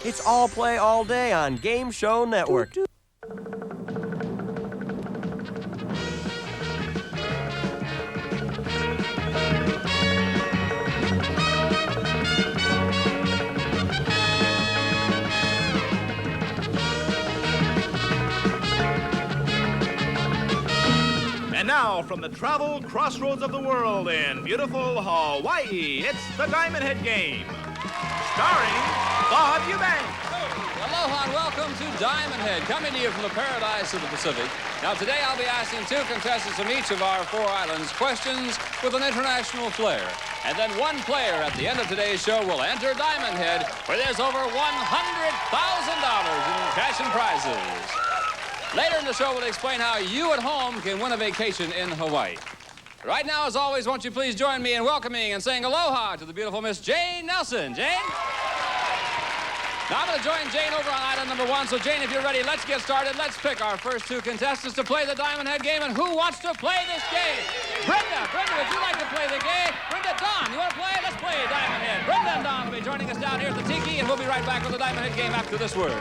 It's all play all day on Game Show Network. And now, from the travel crossroads of the world in beautiful Hawaii, it's the Diamond Head Game, starring Bob Eubank. Aloha and welcome to Diamond Head, coming to you from the paradise of the Pacific. Now, today I'll be asking two contestants from each of our 4 islands questions with an international flair. And then one player at the end of today's show will enter Diamond Head, where there's over $100,000 in cash and prizes. Later in the show, we'll explain how you at home can win a vacation in Hawaii. Right now, as always, won't you please join me in welcoming and saying aloha to the beautiful Miss Jane Nelson. Jane? Now, I'm going to join Jane over on island number 1. So, Jane, if you're ready, let's get started. Let's pick our first 2 contestants to play the Diamond Head Game. And who wants to play this game? Brenda, would you like to play the game? Brenda, Don, you want to play? Let's play Diamond Head. Brenda and Don will be joining us down here at the Tiki, and we'll be right back with the Diamond Head Game after this word.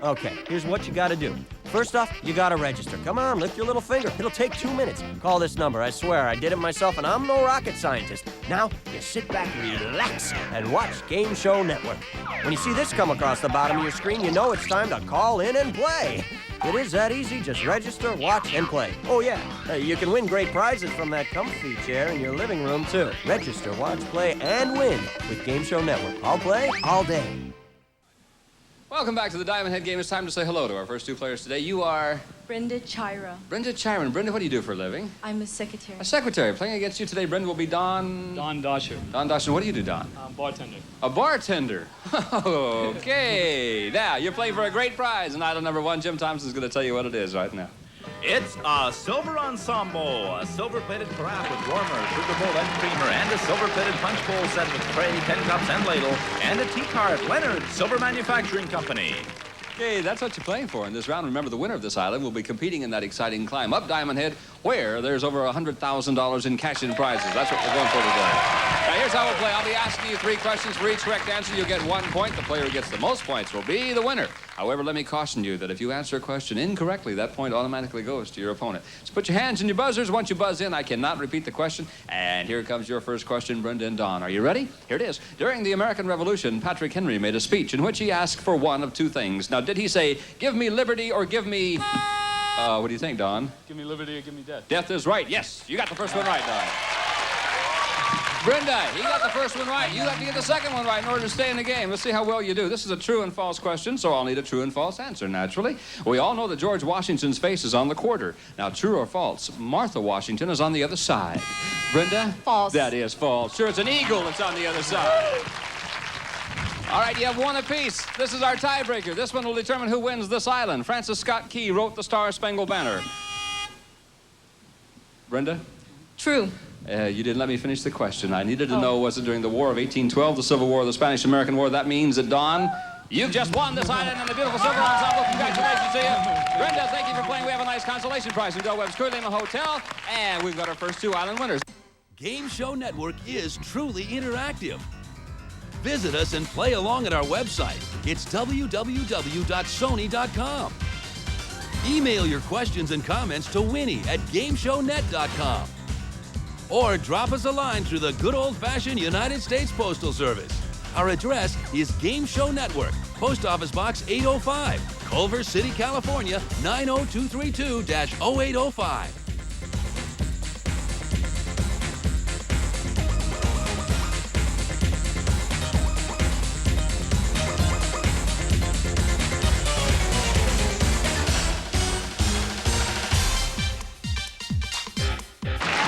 Okay, here's what you gotta do. First off, you gotta register. Come on, lift your little finger. It'll take 2 minutes. Call this number. I swear, I did it myself, and I'm no rocket scientist. Now, you sit back, relax, and watch Game Show Network. When you see this come across the bottom of your screen, you know it's time to call in and play. It is that easy. Just register, watch, and play. Oh, yeah, you can win great prizes from that comfy chair in your living room, too. Register, watch, play, and win with Game Show Network. I'll play all day. Welcome back to the Diamond Head Game. It's time to say hello to our first 2 players today. You are... Brenda Chira. Brenda Chiron. Brenda, what do you do for a living? I'm a secretary. A secretary. Playing against you today, Brenda, will be Don... Don Dasher. Don Dasher. What do you do, Don? Bartender. A bartender. Okay. Now, you're playing for a great prize. And item number 1, Jim Thompson's going to tell you what it is right now. It's a silver ensemble, a silver-plated carafe with warmer, sugar bowl and creamer, and a silver-plated punch bowl set with tray, 10 cups, and ladle, and a tea cart, Leonard Silver Manufacturing Company. Okay, that's what you're playing for in this round. Remember, the winner of this island will be competing in that exciting climb up Diamond Head, where there's over $100,000 in cash and prizes. That's what we're going for today. Now, here's how we'll play. I'll be asking you 3 questions. For each correct answer, you'll get 1 point. The player who gets the most points will be the winner. However, let me caution you that if you answer a question incorrectly, that point automatically goes to your opponent. So put your hands in your buzzers. Once you buzz in, I cannot repeat the question. And here comes your first question, Brenda and Don. Are you ready? Here it is. During the American Revolution, Patrick Henry made a speech in which he asked for one of 2 things. Now, did he say, give me liberty or give me... what do you think, Don? Give me liberty or give me death. Death is right. Yes, you got the first one right, Don. Brenda, he got the first one right. You have to get the second one right in order to stay in the game. Let's see how well you do. This is a true and false question, so I'll need a true and false answer, naturally. We all know that George Washington's face is on the quarter. Now, true or false, Martha Washington is on the other side. Brenda? False. That is false. Sure, it's an eagle that's on the other side. All right, you have 1 apiece. This is our tiebreaker. This one will determine who wins this island. Francis Scott Key wrote the Star-Spangled Banner. Brenda? True. You didn't let me finish the question. I needed to know, was it during the War of 1812, the Civil War, the Spanish-American War? That means that, Don, you've just won this island and the beautiful silver ensemble. Congratulations to you. Brenda, thank you for playing. We have a nice consolation prize from Del Webb's Curlima Hotel, and we've got our first 2 island winners. Game Show Network is truly interactive. Visit us and play along at our website. It's www.sony.com. Email your questions and comments to Winnie@gameshownet.com. Or drop us a line through the good old-fashioned United States Postal Service. Our address is Game Show Network, Post Office Box 805, Culver City, California, 90232-0805.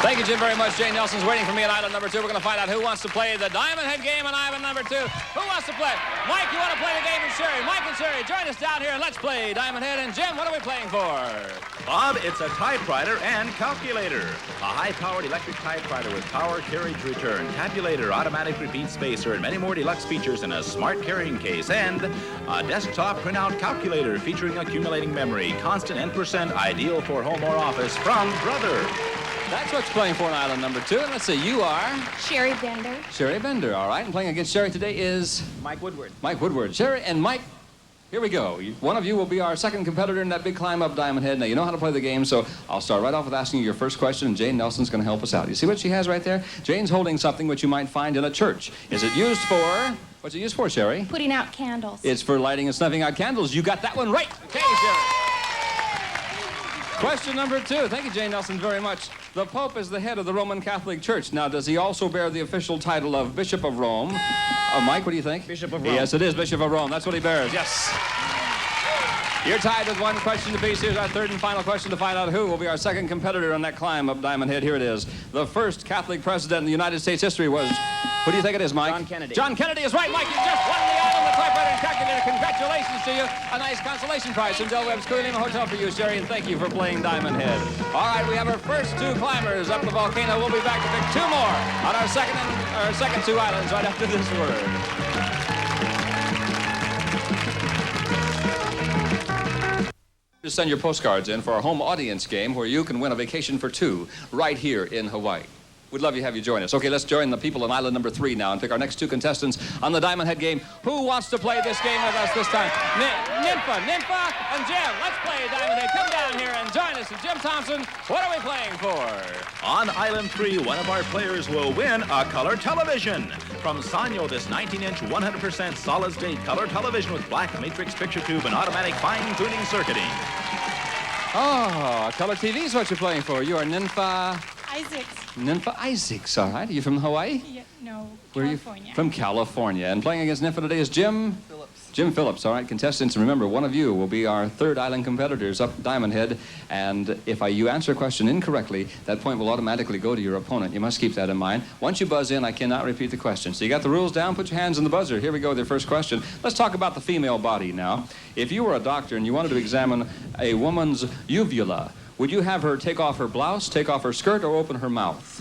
Thank you, Jim, very much. Jane Nelson's waiting for me at island number 2. We're going to find out who wants to play the Diamond Head Game on island number 2. Who wants to play? Mike, you want to play the game? And Sherry. Mike and Sherry, join us down here and let's play Diamond Head. And Jim, what are we playing for? Bob, it's a typewriter and calculator. A high-powered electric typewriter with power carriage return, tabulator, automatic repeat spacer, and many more deluxe features in a smart carrying case. And a desktop printout calculator featuring accumulating memory, constant N%, ideal for home or office from Brother. That's what you're playing for on island number 2. And let's see, you are Sherry Bender. Sherry Bender, all right. And playing against Sherry today is Mike Woodward. Mike Woodward. Sherry and Mike, here we go. One of you will be our second competitor in that big climb up Diamond Head. Now, you know how to play the game, so I'll start right off with asking you your first question, and Jane Nelson's going to help us out. You see what she has right there? Jane's holding something which you might find in a church. Is it used for... What's it used for, Sherry? Putting out candles. It's for lighting and snuffing out candles. You got that one right. Okay, Sherry. Question number 2. Thank you, Jane Nelson, very much. The Pope is the head of the Roman Catholic Church. Now, does he also bear the official title of Bishop of Rome? Mike, what do you think? Bishop of Rome. Yes, it is Bishop of Rome. That's what he bears. Yes. You're tied with one question apiece. Here's our third and final question to find out who will be our second competitor on that climb up Diamond Head. Here it is. The first Catholic president in the United States history was... Who do you think it is, Mike? John Kennedy. John Kennedy is right. Mike, you just won the Island of Typewriter and Calculator. Congratulations to you. A nice consolation prize from Del Webb's Coolima Hotel for you, Sherry, and thank you for playing Diamond Head. All right, we have our first 2 climbers up the volcano. We'll be back to pick 2 more on our second 2 islands right after this word. To send your postcards in for our home audience game where you can win a vacation for 2 right here in Hawaii. We'd love to have you join us. Okay, let's join the people on island number 3 now and pick our next 2 contestants on the Diamond Head game. Who wants to play this game with us this time? Nympha, and Jim. Let's play Diamond Head. Come down here and join us. And Jim Thompson, what are we playing for? On Island 3, one of our players will win a color television. From Sanyo, this 19-inch, 100% solid-state color television with black matrix picture tube and automatic fine-tuning circuiting. Oh, color TV is what you're playing for. You are Nympha... Isaacs. Nympha Isaacs, all right. Are you from Hawaii? Yeah, no, Where California. Are you? From California. And playing against Nympha today is Jim? Phillips. Jim Phillips, all right. Contestants, remember, one of you will be our third island competitors up Diamond Head. And if you answer a question incorrectly, that point will automatically go to your opponent. You must keep that in mind. Once you buzz in, I cannot repeat the question. So you got the rules down? Put your hands on the buzzer. Here we go with your first question. Let's talk about the female body now. If you were a doctor and you wanted to examine a woman's uvula, would you have her take off her blouse, take off her skirt, or open her mouth?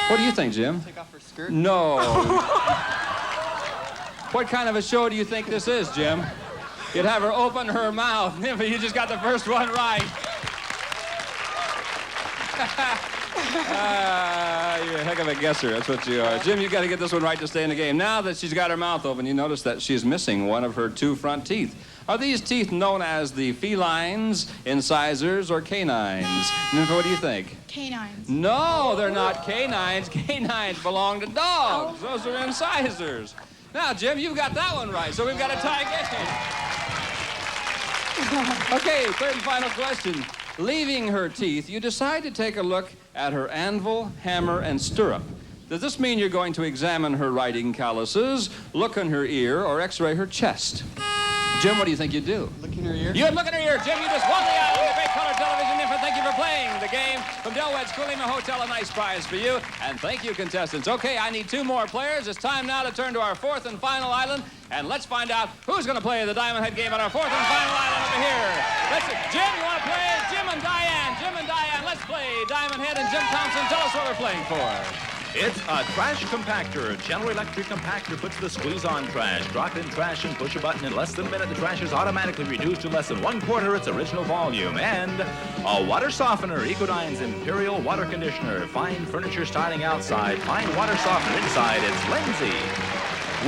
What do you think, Jim? Take off her skirt? No. What kind of a show do you think this is, Jim? You'd have her open her mouth. You just got the first one right. You're a heck of a guesser. That's what you are. Jim, you got to get this one right to stay in the game. Now that she's got her mouth open, you notice that she's missing one of her 2 front teeth. Are these teeth known as the felines, incisors, or canines? Nympha, what do you think? Canines. No, they're not canines. Canines belong to dogs. Those are incisors. Now, Jim, you've got that one right, so we've got a tie game. Okay, third and final question. Leaving her teeth, you decide to take a look at her anvil, hammer, and stirrup. Does this mean you're going to examine her writing calluses, look in her ear, or x-ray her chest? Jim, what do you think you'd do? Look in her ear. You'd look in her ear. Jim, you just won the island of great color television. Nympha, thank you for playing the game. From Del Webb's Coolima Hotel, a nice prize for you. And thank you, contestants. Okay, I need 2 more players. It's time now to turn to our 4th and final island. And let's find out who's going to play the Diamond Head game on our 4th and final island over here. Jim, you want to play? Jim and Diane, let's play Diamond Head. And Jim Thompson, tell us what we're playing for. It's a trash compactor. General Electric compactor puts the squeeze-on trash. Drop in trash and push a button. In less than a minute, the trash is automatically reduced to less than 1/4 its original volume. And a water softener, Ecodyne's Imperial Water Conditioner. Fine furniture styling outside, fine water softener inside. It's Lindsay.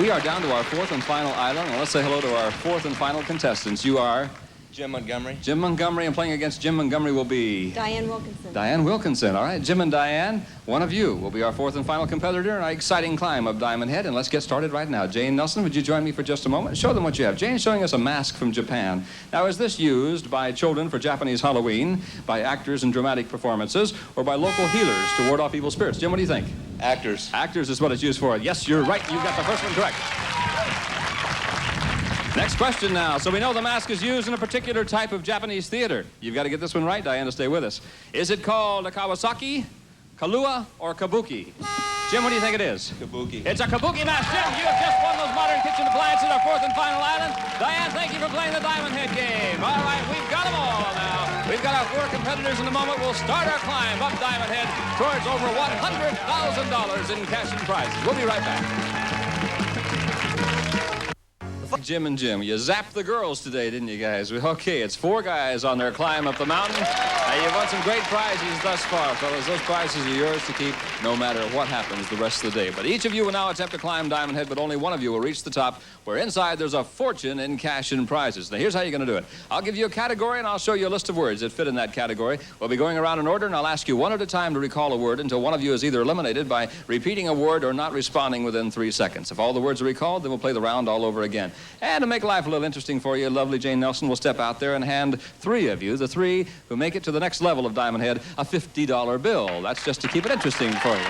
We are down to our 4th and final island. And let's say hello to our 4th and final contestants. You are... Jim Montgomery. Jim Montgomery, and playing against Jim Montgomery will be... Diane Wilkinson. Diane Wilkinson. All right, Jim and Diane, one of you will be our 4th and final competitor in our exciting climb up Diamond Head. And let's get started right now. Jane Nelson, would you join me for just a moment? Show them what you have. Jane's showing us a mask from Japan. Now, is this used by children for Japanese Halloween, by actors in dramatic performances, or by local healers to ward off evil spirits? Jim, what do you think? Actors. Actors is what it's used for. Yes, you're right. You got the first one correct. Next question now. So we know the mask is used in a particular type of Japanese theater. You've got to get this one right, Diana. Stay with us. Is it called a Kawasaki, Kalua, or Kabuki? Jim, what do you think it is? Kabuki. It's a Kabuki mask. Jim, you have just won those modern kitchen appliances, our 4th and final island. Diane, thank you for playing the Diamond Head game. All right, we've got them all now. We've got our 4 competitors in a moment. We'll start our climb up Diamond Head towards over $100,000 in cash and prizes. We'll be right back. Jim and Jim, you zapped the girls today, didn't you guys? Okay, it's 4 guys on their climb up the mountain. You've won some great prizes thus far, fellas. Those prizes are yours to keep no matter what happens the rest of the day. But each of you will now attempt to climb Diamond Head, but only one of you will reach the top, where inside there's a fortune in cash and prizes. Now, here's how you're going to do it. I'll give you a category, and I'll show you a list of words that fit in that category. We'll be going around in order, and I'll ask you one at a time to recall a word until one of you is either eliminated by repeating a word or not responding within 3 seconds. If all the words are recalled, then we'll play the round all over again. And to make life a little interesting for you, lovely Jane Nelson will step out there and hand 3 of you, the 3 who make it to the next level of Diamond Head, a $50 bill. That's just to keep it interesting for you.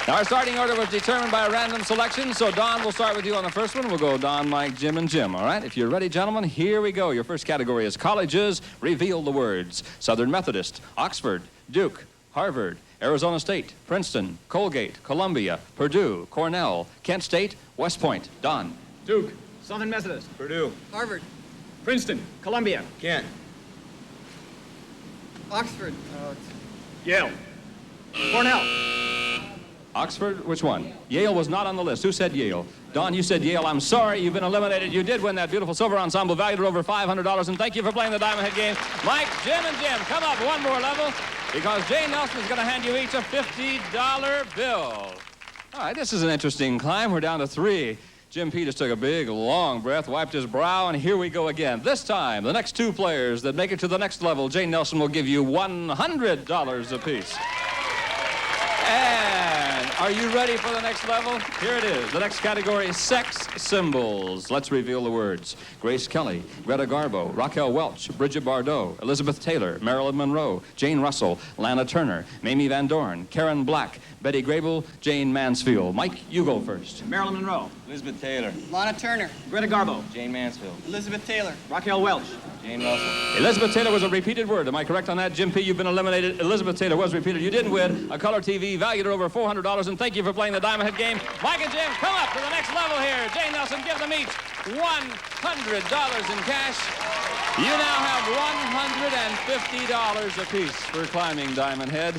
Now, our starting order was determined by a random selection, so Don, we'll start with you on the first one. We'll go Don, Mike, Jim, and Jim, all right? If you're ready, gentlemen, here we go. Your first category is colleges. Reveal the words. Southern Methodist, Oxford, Duke, Harvard, Arizona State, Princeton, Colgate, Columbia, Purdue, Cornell, Kent State, West Point. Don. Duke, Southern Methodist, Purdue. Harvard, Princeton, Columbia, Kent. Oxford, Yale, Cornell. Oxford, which one? Yale was not on the list. Who said Yale? Don, you said Yale. I'm sorry, you've been eliminated. You did win that beautiful silver ensemble valued at over $500, and thank you for playing the Diamond Head game. Mike, Jim, and Jim, come up one more level, because Jane Nelson is going to hand you each a $50 bill. All right, this is an interesting climb. We're down to 3. Jim Peters took a big, long breath, wiped his brow, and here we go again. This time, the next 2 players that make it to the next level, Jane Nelson will give you $100 apiece. And are you ready for the next level? Here it is. The next category is sex symbols. Let's reveal the words. Grace Kelly, Greta Garbo, Raquel Welch, Bridget Bardot, Elizabeth Taylor, Marilyn Monroe, Jane Russell, Lana Turner, Mamie Van Dorn, Karen Black, Betty Grable, Jane Mansfield. Mike, you go first. Marilyn Monroe, Elizabeth Taylor. Lana Turner, Greta Garbo, Jane Mansfield. Elizabeth Taylor, Raquel Welch, Jane Russell. Elizabeth Taylor was a repeated word. Am I correct on that? Jim P., you've been eliminated. Elizabeth Taylor was repeated. You didn't win a color TV valued at over $400, and thank you for playing the Diamond Head game. Mike and Jim, come up to the next level here. Jane Nelson, give them each $100 in cash. You now have $150 apiece for climbing Diamond Head.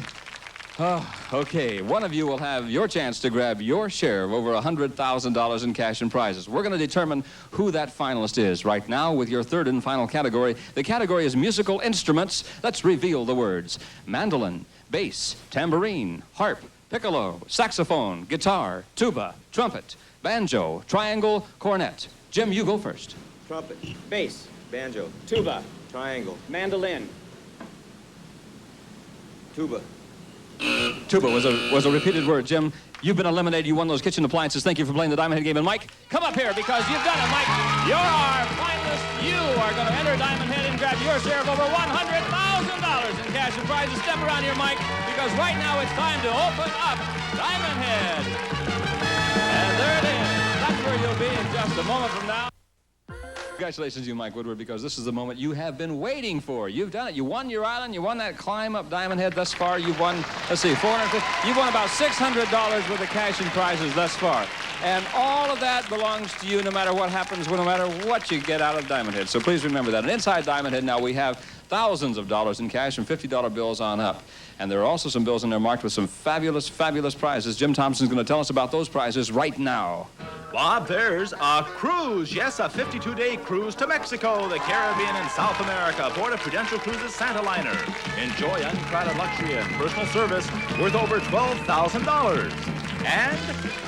Oh, okay, one of you will have your chance to grab your share of over $100,000 in cash and prizes. We're going to determine who that finalist is right now with your third and final category. The category is musical instruments. Let's reveal the words. Mandolin, bass, tambourine, harp, piccolo, saxophone, guitar, tuba, trumpet, banjo, triangle, cornet. Jim, you go first. Trumpet. bass, Banjo. tuba, Triangle. mandolin, Tuba. Tuba was a repeated word. Jim, you've been eliminated. You won those kitchen appliances. Thank you for playing the Diamond Head game. And Mike, come up here because you've done it, Mike. You're our finalist. You are going to enter Diamond Head and grab your share of over $100,000 in cash and prizes. Step around here, Mike, because right now it's time to open up Diamond Head. And there it is. That's where you'll be in just a moment from now. Congratulations to you, Mike Woodward, because this is the moment you have been waiting for. You've done it. You won your island. You won that climb up Diamond Head thus far. You've won, let's see, you've won about $600 worth of cash and prizes thus far. And all of that belongs to you no matter what happens, no matter what you get out of Diamond Head. So please remember that. And inside Diamond Head now we have thousands of dollars in cash and $50 bills on up. And there are also some bills in there marked with some fabulous, fabulous prizes. Jim Thompson's going to tell us about those prizes right now. Bob, there's a cruise. Yes, a 52-day cruise to Mexico, the Caribbean, and South America aboard a Prudential Cruises Santa Liner. Enjoy uncrowded luxury and personal service worth over $12,000. And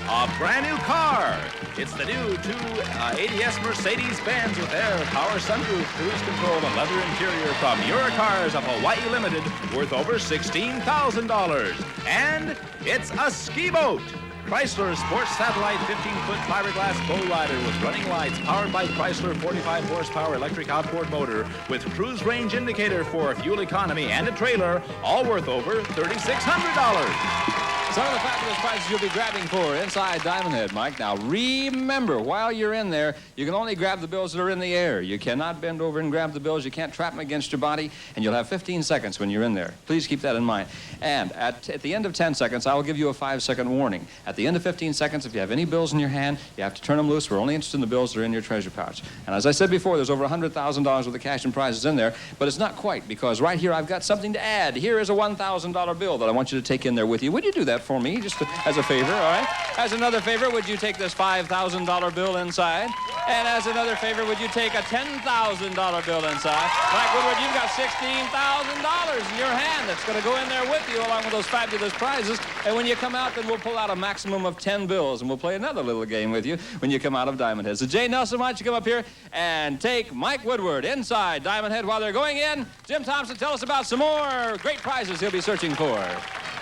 a brand new car. It's the new 280S Mercedes-Benz with air, power sunroof, cruise control, and leather interior from Your Cars of Hawaii Limited, worth over $16,000. And it's a ski boat. Chrysler Sports Satellite 15-foot fiberglass bow-rider with running lights, powered by Chrysler 45-horsepower electric outboard motor with cruise range indicator for fuel economy and a trailer, all worth over $3,600. Some of the fabulous prizes you'll be grabbing for inside Diamond Head, Mike. Now, remember, while you're in there, you can only grab the bills that are in the air. You cannot bend over and grab the bills. You can't trap them against your body, and you'll have 15 seconds when you're in there. Please keep that in mind. And at the end of 10 seconds, I will give you a 5-second warning. At the end of 15 seconds, if you have any bills in your hand, you have to turn them loose. We're only interested in the bills that are in your treasure pouch. And as I said before, there's over $100,000 worth of cash and prizes in there, but it's not quite, because right here I've got something to add. Here is a $1,000 bill that I want you to take in there with you. Would you do that for me, just as a favor, all right? As another favor, would you take this $5,000 bill inside? And as another favor, would you take a $10,000 bill inside? Mike Woodward, you've got $16,000 in your hand that's going to go in there with you along with those fabulous prizes. And when you come out, then we'll pull out a maximum of 10 bills, and we'll play another little game with you when you come out of Diamond Head. So, Jay Nelson, why don't you come up here and take Mike Woodward inside Diamond Head. While they're going in, Jim Thompson, tell us about some more great prizes he'll be searching for.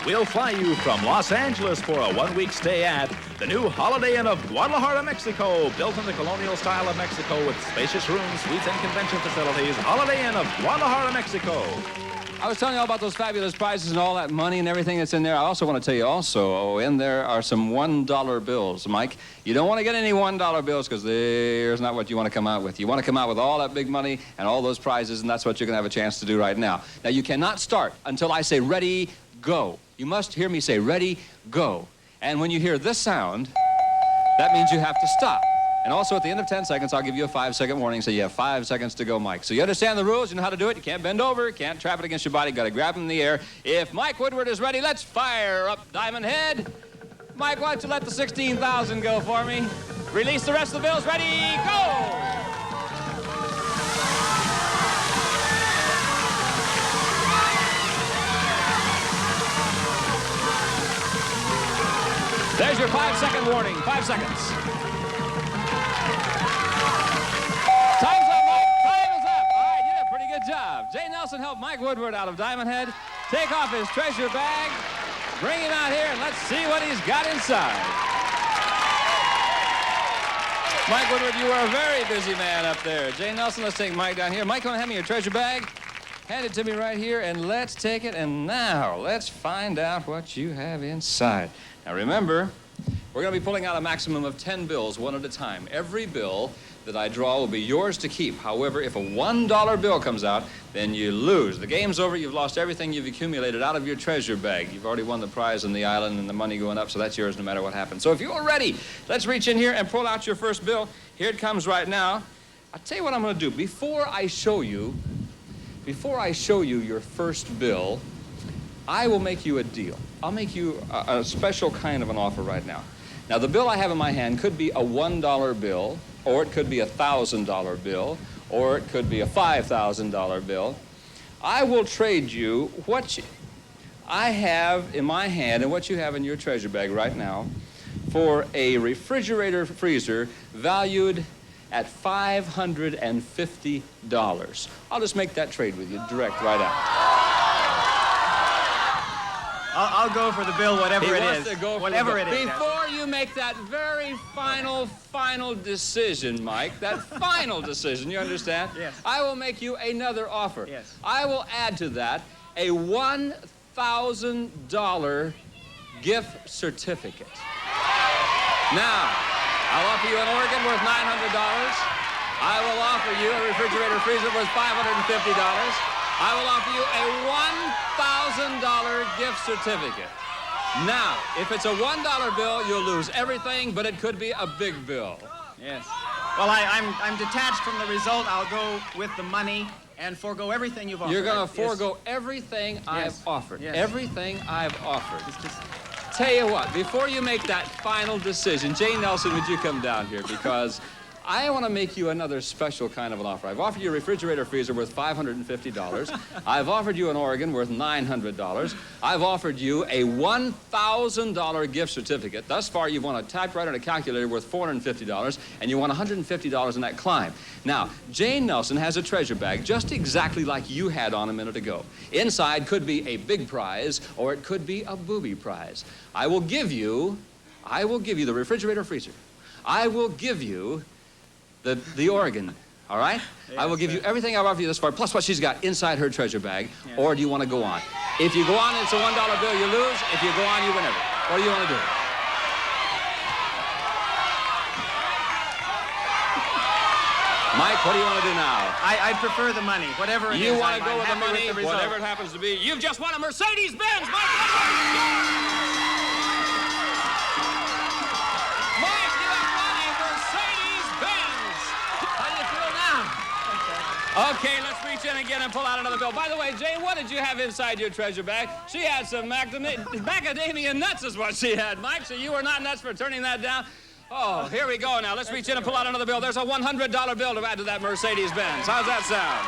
We'll fly you from Los Angeles for a one-week stay at the new Holiday Inn of Guadalajara, Mexico, built in the colonial style of Mexico with spacious rooms, suites, and convention facilities. Holiday Inn of Guadalajara, Mexico. I was telling you all about those fabulous prizes and all that money and everything that's in there. I also want to tell you also, in there are some $1 bills, Mike. You don't want to get any $1 bills because there's not what you want to come out with. You want to come out with all that big money and all those prizes, and that's what you're going to have a chance to do right now. Now, you cannot start until I say ready, go. You must hear me say ready, go. And when you hear this sound, that means you have to stop. And also, at the end of 10 seconds, I'll give you a 5-second warning, so you have 5 seconds to go, Mike. So you understand the rules, you know how to do it. You can't bend over, can't trap it against your body, got to grab him in the air. If Mike Woodward is ready, let's fire up Diamond Head. Mike, why don't you let the 16,000 go for me? Release the rest of the bills. Ready, go! There's your 5-second warning. 5 seconds. Time's up, Mike. Time is up. All right, you did a pretty good job. Jay Nelson helped Mike Woodward out of Diamond Head take off his treasure bag, bring him out here, and let's see what he's got inside. Mike Woodward, you are a very busy man up there. Jay Nelson, let's take Mike down here. Mike, come and hand me your treasure bag. Hand it to me right here, and let's take it. And now, let's find out what you have inside. Now, remember, we're going to be pulling out a maximum of 10 bills, one at a time. Every bill that I draw will be yours to keep. However, if a $1 bill comes out, then you lose. The game's over. You've lost everything you've accumulated out of your treasure bag. You've already won the prize on the island and the money going up, so that's yours no matter what happens. So if you're ready, let's reach in here and pull out your first bill. Here it comes right now. I'll tell you what I'm going to do. Before I show you your first bill, I will make you a deal. I'll make you a special kind of an offer right now. Now, the bill I have in my hand could be a $1 bill, or it could be a $1,000 bill, or it could be a $5,000 bill. I will trade you what I have in my hand and what you have in your treasure bag right now for a refrigerator freezer valued at $550. I'll just make that trade with you direct right out. I'll go for the bill, whatever it is. Whatever it is. Before you make that very final decision, Mike, that final decision, you understand? Yes. I will make you another offer. Yes. I will add to that a $1,000 gift certificate. Now, I'll offer you an organ worth $900. I will offer you a refrigerator freezer worth $550. I will offer you a $1,000 gift certificate. Now, if it's a $1 bill, you'll lose everything, but it could be a big bill. Yes. Well, I'm detached from the result. I'll go with the money and forego everything you've offered. You're going to forego everything I've offered. Yes. Everything I've offered. Tell you what, before you make that final decision, Jay Nelson, would you come down here? Because I want to make you another special kind of an offer. I've offered you a refrigerator freezer worth $550. I've offered you an organ worth $900. I've offered you a $1,000 gift certificate. Thus far, you've won a typewriter and a calculator worth $450, and you won $150 in that climb. Now, Jane Nelson has a treasure bag just exactly like you had on a minute ago. Inside could be a big prize, or it could be a booby prize. I will give you the refrigerator freezer. I will give you the organ, all right? Yes, I will give you everything I've offered you thus far, plus what she's got inside her treasure bag, or do you want to go on? If you go on and it's a $1 bill, you lose. If you go on, you win everything. What do you want to do? Mike, what do you want to do now? I'd prefer the money, whatever it is. You want to go I'm with the happy money, the result. whatever it happens to be. You've just won a Mercedes-Benz, Mike Woodward! Mike, you have won a Mercedes-Benz! How do you feel now? Okay, let's reach reach in again and pull out another bill. By the way, Jane, what did you have inside your treasure bag? She had some macadamia nuts is what she had, Mike, so you were not nuts for turning that down. Oh, here we go now. Let's reach in and pull out another bill. There's a $100 bill to add to that Mercedes-Benz. How's that sound?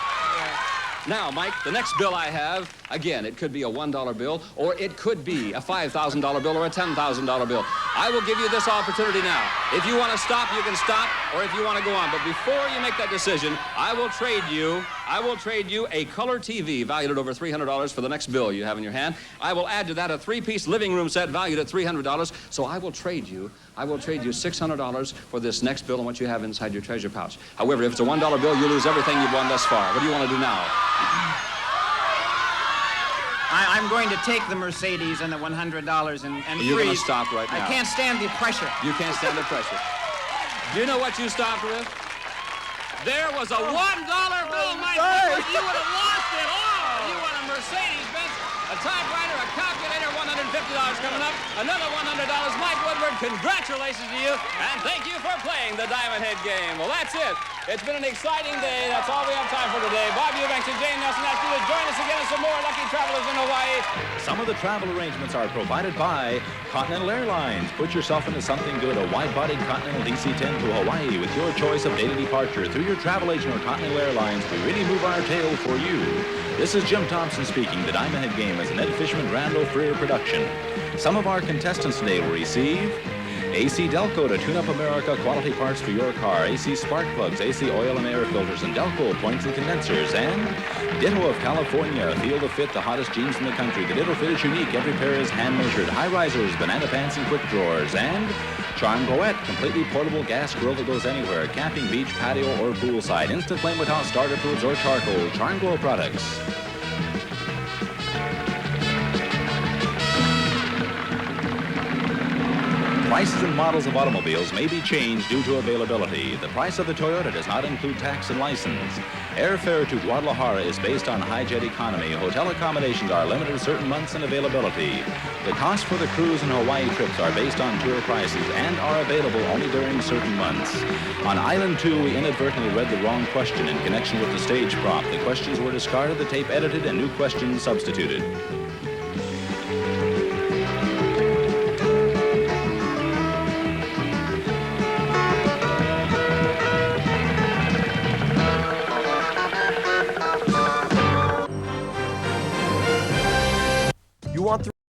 Now, Mike, the next bill I have, again, it could be a $1 bill, or it could be a $5,000 bill or a $10,000 bill. I will give you this opportunity now. If you want to stop, you can stop, or if you want to go on. But before you make that decision, I will trade you a color TV valued at over $300 for the next bill you have in your hand. I will add to that a 3-piece living room set valued at $300. So I will trade you $600 for this next bill and what you have inside your treasure pouch. However, if it's a $1 bill, you lose everything you've won thus far. What do you want to do now? I'm going to take the Mercedes and the $100 and You're going to freeze. stop right now. I can't stand the pressure. You can't stand the pressure. Do you know what you stopped with? There was a $1 bill, my friend. You would have lost it all. You won a Mercedes-Benz, a typewriter, a calculator, $150 coming up, another $100. Mike Woodward, congratulations to you, and thank you for playing the Diamond Head game. Well, that's it. It's been an exciting day. That's all we have time for today. Bob Eubanks and Jane Nelson ask you to join us again as some more lucky travelers in Hawaii. Some of the travel arrangements are provided by Continental Airlines. Put yourself into something good. A wide-bodied Continental DC-10 to Hawaii with your choice of daily departure. Through your travel agent or Continental Airlines, we really move our tail for you. This is Jim Thompson speaking. The Diamond Head game is an Ed Fishman Randall Freer production. Some of our contestants today will receive AC Delco to tune up America, quality parts for your car, AC spark plugs, AC oil and air filters, and Delco points and condensers, and Ditto of California, feel the fit, the hottest jeans in the country. The Ditto fit is unique, every pair is hand-measured, high risers, banana pants, and quick drawers, and Charm Goette, completely portable gas grill that goes anywhere, camping, beach, patio, or poolside, instant flame without starter fluids or charcoal, Charm Glow products. Prices and models of automobiles may be changed due to availability. The price of the Toyota does not include tax and license. Airfare to Guadalajara is based on high jet economy. Hotel accommodations are limited to certain months and availability. The cost for the cruise and Hawaii trips are based on tour prices and are available only during certain months. On Island 2, we inadvertently read the wrong question in connection with the stage prop. The questions were discarded, the tape edited, and new questions substituted.